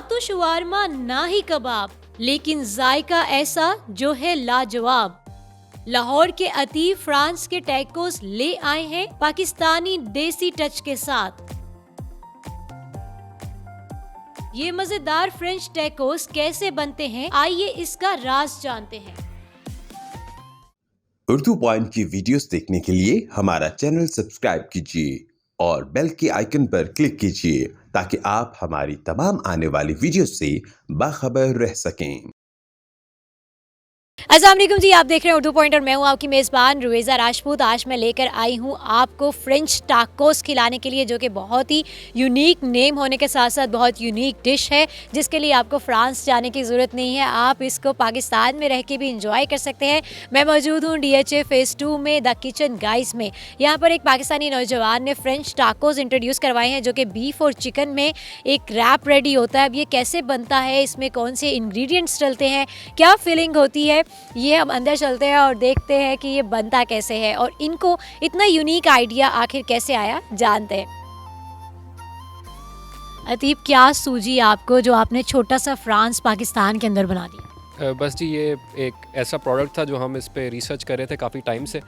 तो शवारमा ना ही कबाब, लेकिन जायका ऐसा जो है लाजवाब। लाहौर के अतीब फ्रांस के टैकोस ले आए हैं पाकिस्तानी देसी टच के साथ। ये मजेदार फ्रेंच टैकोस कैसे बनते हैं, आइए इसका राज जानते हैं। उर्दू पॉइंट की वीडियोस देखने के लिए हमारा चैनल सब्सक्राइब कीजिए और बेल के आइकन पर क्लिक कीजिए ताकि आप हमारी तमाम आने वाली वीडियोस से बाखबर रह सकें। अस्सलाम वालेकुम जी, आप देख रहे हैं उर्दू पॉइंट और मैं हूं आपकी मेज़बान रुवेज़ा राजपूत। आज मैं लेकर आई हूं आपको फ्रेंच टाकोस खिलाने के लिए, जो कि बहुत ही यूनिक नेम होने के साथ साथ बहुत यूनिक डिश है, जिसके लिए आपको फ्रांस जाने की ज़रूरत नहीं है। आप इसको पाकिस्तान में रह के भी इंजॉय कर सकते हैं। मैं मौजूद हूँ DHA फ़ेज़ 2 में द किचन गाइस में। यहाँ पर एक पाकिस्तानी नौजवान ने फ्रेंच टाकोस इंट्रोड्यूस करवाए हैं, जो कि बीफ और चिकन में एक रैप रेडी होता है। अब ये कैसे बनता है, इसमें कौन से इंग्रेडिएंट्स डलते हैं, क्या फीलिंग होती है, ये हम अंदर चलते हैं और देखते हैं कि ये बनता कैसे है और इनको इतना यूनिक आइडिया आखिर कैसे आया, जानते हैं। अतीब, क्या सूझी आपको जो आपने छोटा सा फ्रांस पाकिस्तान के अंदर बना दिया? बस जी, ये एक ऐसा प्रोडक्ट था जो हम इस पे रिसर्च कर रहे थे काफ़ी टाइम से,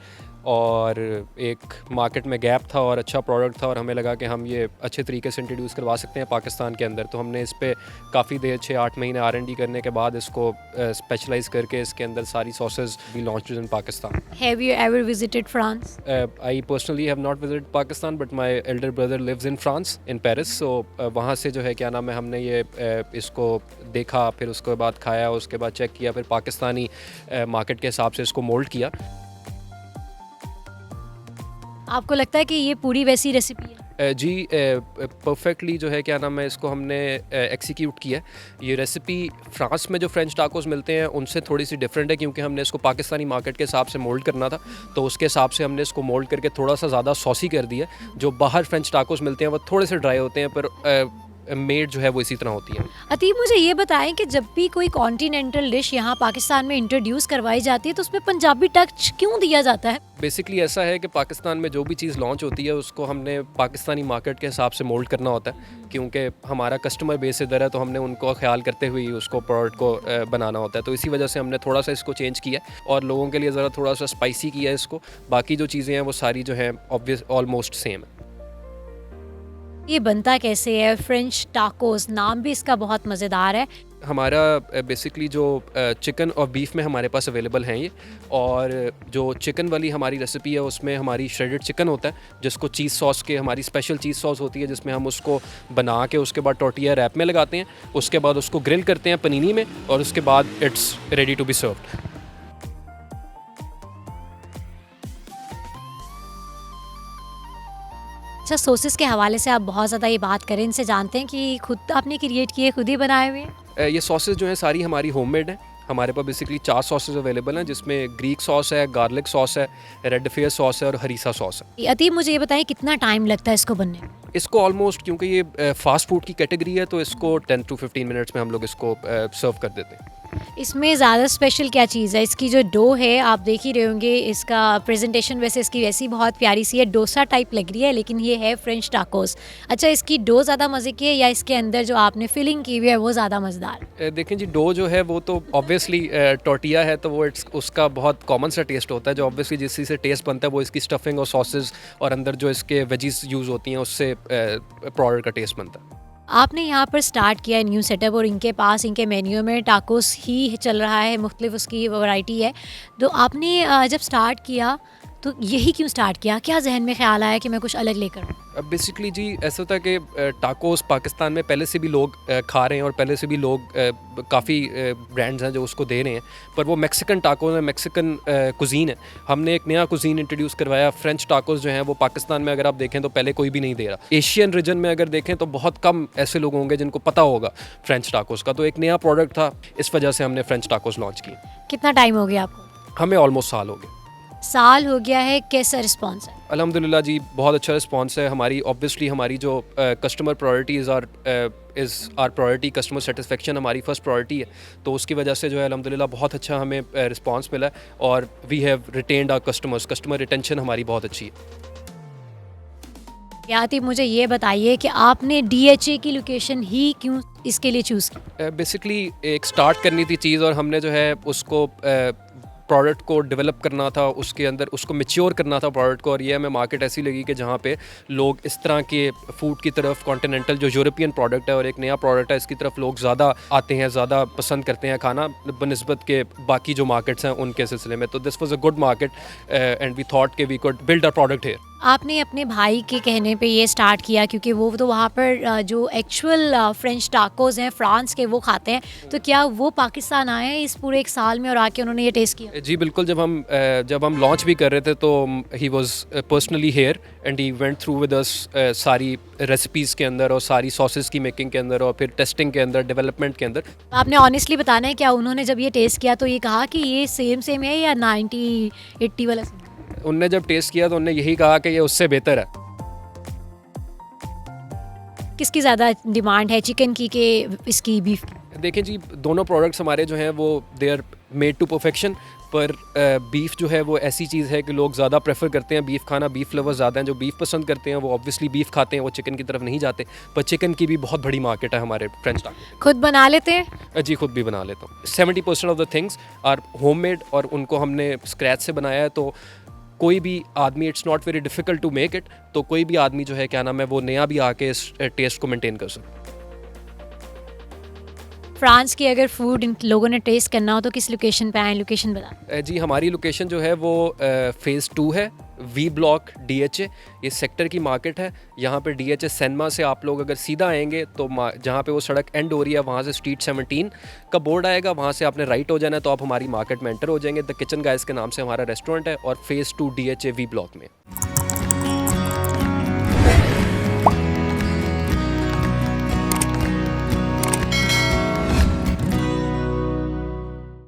और एक मार्केट में गैप था और अच्छा प्रोडक्ट था, और हमें लगा कि हम ये अच्छे तरीके से इंट्रोड्यूस करवा सकते हैं पाकिस्तान के अंदर। तो हमने इस पे काफ़ी देर 6-8 महीने R&D करने के बाद इसको स्पेशलाइज करके इसके अंदर सारी सॉसेज भी launch in Pakistan. Have you ever visited France? I personally have not visited Pakistan, but my elder brother lives in France, in Paris. So वहाँ से जो है क्या नाम है, हमने ये इसको देखा, फिर उसके बाद खाया, उसके बाद चेक किया, फिर पाकिस्तानी मार्केट के हिसाब से इसको मोल्ड किया। आपको लगता है कि ये पूरी वैसी रेसिपी है? जी, परफेक्टली जो है क्या नाम है, इसको हमने एक्सिक्यूट किया। ये रेसिपी फ्रांस में जो फ्रेंच टाकोस मिलते हैं उनसे थोड़ी सी डिफरेंट है, क्योंकि हमने इसको पाकिस्तानी मार्केट के हिसाब से मोल्ड करना था। तो उसके हिसाब से हमने इसको मोल्ड करके थोड़ा सा ज़्यादा सॉसी कर दिया। जो बाहर फ्रेंच टाकोस मिलते हैं वो थोड़े से ड्राई होते हैं, पर मेड जो है वो इसी तरह होती है। अतीब, मुझे ये बताएं कि जब भी कोई कॉन्टिनेंटल डिश यहाँ पाकिस्तान में इंट्रोड्यूस करवाई जाती है तो उसमें पंजाबी टच क्यों दिया जाता है? बेसिकली ऐसा है कि पाकिस्तान में जो भी चीज़ लॉन्च होती है उसको हमने पाकिस्तानी मार्केट के हिसाब से मोल्ड करना होता है, क्योंकि हमारा कस्टमर बेस इधर है, तो हमने उनको ख्याल करते हुए उसको प्रोडक्ट को बनाना होता है। तो इसी वजह से हमने थोड़ा सा इसको चेंज किया और लोगों के लिए ज़रा थोड़ा सा स्पाइसी किया है इसको। बाकी जो चीज़ें हैं वो सारी जो हैं ऑब्वियस ऑलमोस्ट सेम है। ये बनता कैसे है? फ्रेंच टाकोस, नाम भी इसका बहुत मज़ेदार है। हमारा बेसिकली जो चिकन और बीफ में हमारे पास अवेलेबल हैं ये, और जो चिकन वाली हमारी रेसिपी है उसमें हमारी श्रेडेड चिकन होता है, जिसको चीज़ सॉस के, हमारी स्पेशल चीज़ सॉस होती है, जिसमें हम उसको बना के उसके बाद टोर्टिया रैप में लगाते हैं, उसके बाद उसको ग्रिल करते हैं पनीनी में, और उसके बाद it's ready to be served. अच्छा, सोसेस के हवाले से आप बहुत ज़्यादा ये बात करें, इनसे जानते हैं कि खुद आपने क्रिएट किए, खुद ही बनाए हुए हैं? ये सॉसेस जो हैं सारी हमारी होममेड हैं। हमारे पास बेसिकली 4 सॉसेस अवेलेबल हैं, जिसमें ग्रीक सॉस है, गार्लिक सॉस है, रेड फेयर सॉस है और हरीसा सॉस है। अतीब, मुझे ये बताएं कितना टाइम लगता है इसको बनने में? इसको ऑलमोस्ट, क्योंकि ये फास्ट फूड की कैटेगरी है, तो इसको 10 to 15 मिनट्स में हम लोग इसको सर्व कर देते हैं। इसमें ज़्यादा स्पेशल क्या चीज़ है? इसकी जो डो है, आप देख ही रहे होंगे, इसका प्रेजेंटेशन वैसे इसकी वैसी बहुत प्यारी सी है, डोसा टाइप लग रही है, लेकिन ये है फ्रेंच टाकोस। अच्छा, इसकी डो ज़्यादा मज़े की है या इसके अंदर जो आपने फिलिंग की हुई है वो ज़्यादा मज़ेदार? देखें जी, डो जो है वो तो ऑब्वियसली टोर्टिया है, तो वो उसका बहुत कॉमन सा टेस्ट होता है। जो ऑब्वियसली जिस चीज़ से टेस्ट बनता है वो इसकी स्टफिंग और सॉसेज और अंदर जो इसके वेजीज यूज़ होती हैं उससे प्रोडक्ट का टेस्ट बनता है। आपने यहाँ पर स्टार्ट किया है न्यू सेटअप और इनके पास इनके मेन्यू में टाकोस ही चल रहा है, मुख्तलिफ उसकी वैरायटी है। तो आपने जब स्टार्ट किया तो यही क्यों स्टार्ट किया? क्या जहन में ख्याल आया कि मैं कुछ अलग लेकर आऊँ? बेसिकली जी ऐसा होता है कि टाकोस पाकिस्तान में पहले से भी लोग खा रहे हैं, और पहले से भी लोग काफ़ी ब्रांड्स हैं जो उसको दे रहे हैं, पर वो मैक्सिकन टाकोस है, मैक्सिकन कुजीन है। हमने एक नया कुजीन इंट्रोड्यूस करवाया। फ्रेंच टाकोस जो हैं वो पाकिस्तान में अगर आप देखें तो पहले कोई भी नहीं दे रहा। एशियन रीजन में अगर देखें तो बहुत कम ऐसे लोग होंगे जिनको पता होगा फ्रेंच टाकोस का। तो एक नया प्रोडक्ट था, इस वजह से हमने फ्रेंच टाकोस लॉन्च किए। कितना टाइम हो गया आपको? हमें ऑलमोस्ट साल हो गए। साल हो गया है, कैसा रिस्पॉन्स है? अल्हम्दुलिल्लाह जी, बहुत अच्छा रिस्पॉन्स है। हमारी ऑब्वियसली हमारी जो customer priorities are priority, customer satisfaction हमारी फर्स्ट प्रायोरिटी है। तो उसकी वजह से जो है अल्हम्दुलिल्लाह बहुत अच्छा हमें रिस्पॉन्स मिला है, और we have retained our customers. Customer retention हमारी बहुत अच्छी है। याति मुझे ये बताइए कि आपने DHA की लोकेशन ही क्यों इसके लिए चूज़ की? बेसिकली एक स्टार्ट करनी थी चीज़ और हमने जो है उसको प्रोडक्ट को डेवलप करना था, उसके अंदर उसको मैच्योर करना था प्रोडक्ट को, और ये हमें मार्केट ऐसी लगी कि जहाँ पे लोग इस तरह के फूड की तरफ, कॉन्टिनेंटल जो यूरोपियन प्रोडक्ट है और एक नया प्रोडक्ट है, इसकी तरफ लोग ज़्यादा आते हैं, ज़्यादा पसंद करते हैं खाना बनिस्बत के बाकी जो मार्केट्स हैं उनके सिलसिले में। तो this was a good market and we thought कि we could build a product here. आपने अपने भाई के कहने पे ये स्टार्ट किया क्योंकि वो तो वहाँ पर जो एक्चुअल फ्रेंच टाकोस हैं फ्रांस के वो खाते हैं, तो क्या वो पाकिस्तान आए हैं इस पूरे 1 साल में और आके उन्होंने ये टेस्ट किया? जी बिल्कुल, जब हम लॉन्च भी कर रहे थे तो he was personally here and he went through with us सारी रेसिपीज़ के अंदर और सारी सॉसेस की मेकिंग के अंदर और फिर टेस्टिंग के अंदर, डेवलपमेंट के अंदर। आपने ऑनेस्टली बताना है, क्या उन्होंने जब ये टेस्ट किया तो ये कहा कि ये सेम है या 90-80 वाला? उनने जब टेस्ट किया तो उनने यही कहा कि ये उससे बेहतर है। किसकी ज़्यादा डिमांड है, चिकन की कि इसकी बीफ की? देखें जी, दोनों प्रोडक्ट्स हमारे जो हैं वो they are made to perfection, पर बीफ जो है वो ऐसी चीज़ है कि लोग ज़्यादा प्रेफर करते हैं बीफ खाना। बीफ लवर्स ज़्यादा हैं, जो बीफ पसंद करते हैं वो ऑब्वियसली बीफ खाते हैं, वो चिकन की तरफ नहीं जाते। पर चिकन की भी बहुत बड़ी मार्केट है हमारे फ्रेंच टाको। खुद बना लेते हैं? जी खुद भी बना लेता हूँ। 70% of the things are homemade और उनको हमने स्क्रैच से बनाया है, तो कोई भी आदमी, it's not very difficult to make it, तो कोई भी आदमी जो है क्या नाम है वो नया भी आके इस टेस्ट को मेंटेन कर सकता। फ्रांस की अगर फूड इन लोगों ने टेस्ट करना हो तो किस लोकेशन पे आए? लोकेशन बता। जी हमारी लोकेशन जो है वो फ़ेज़ 2 है, वी ब्लॉक DHA, ये सेक्टर की मार्केट है। यहाँ पे DHA सिनेमा से आप लोग अगर सीधा आएंगे तो जहाँ पे वो सड़क एंड हो रही है वहाँ से स्ट्रीट 17 का बोर्ड आएगा, वहाँ से आपने राइट हो जाना है तो आप हमारी मार्केट में एंटर हो जाएंगे। द किचन गाइस के नाम से हमारा रेस्टोरेंट है और फ़ेज़ 2 DHA वी ब्लॉक में।